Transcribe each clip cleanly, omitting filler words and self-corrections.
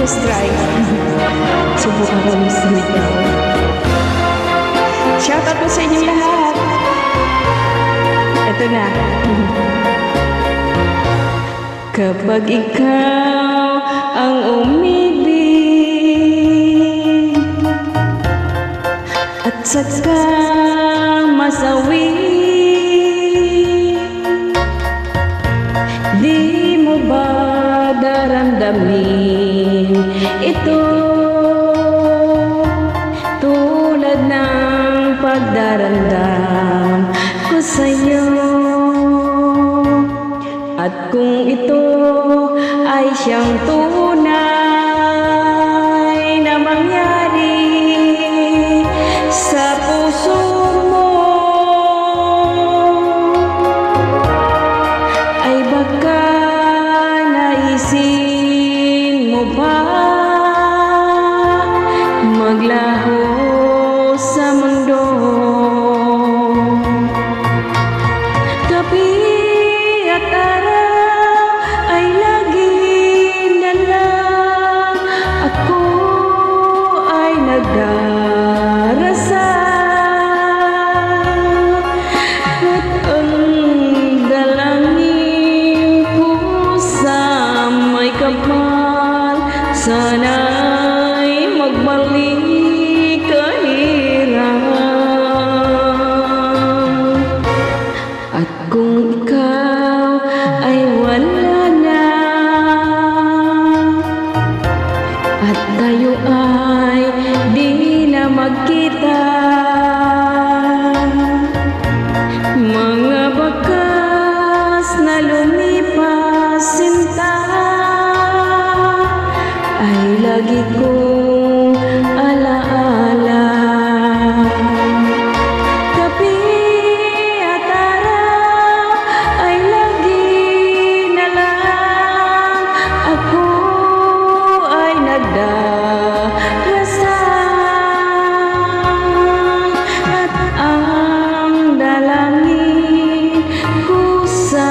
Just try. Subukan ko yung sumigaw. Shoutout po sa inyong lahat. Ito na. Kapag ikaw ang umibig at saka masawi, di mo ba daramdamin ito tulad ng pagdaramdam ko sa'yo? At kung ito ay siyang tunay na mangyari sa puso mo, ay baka naisin mo ba maglaho sa mundo? Gabi at araw ay lagi na lang ako ay nagdarasal, at ang dalangin ko sa may kapal, sana'y magbalik kahirap. At kung ikaw ay wala na at tayo ay di na magkita, mga bakas na lumipas sinta ay lagi kong alaala. Gabi at araw ay lagi na lang ako ay nagdarasal, at ang dalangin ko sa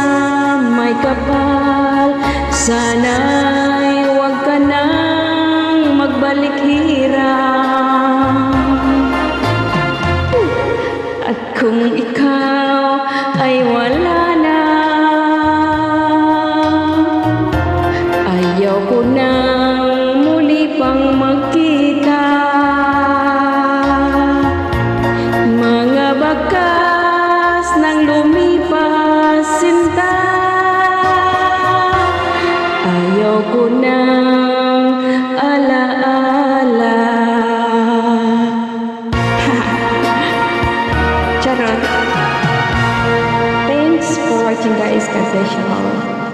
may kapal, sana'y huwag ka nang magbalik hirap. At kung ikaw ay wala na, ayaw ko nang muli pang magkita, mga bakas ng lumipas sinta, ayaw ko nang alaala. Charot. Thanks for watching guys. God bless you all.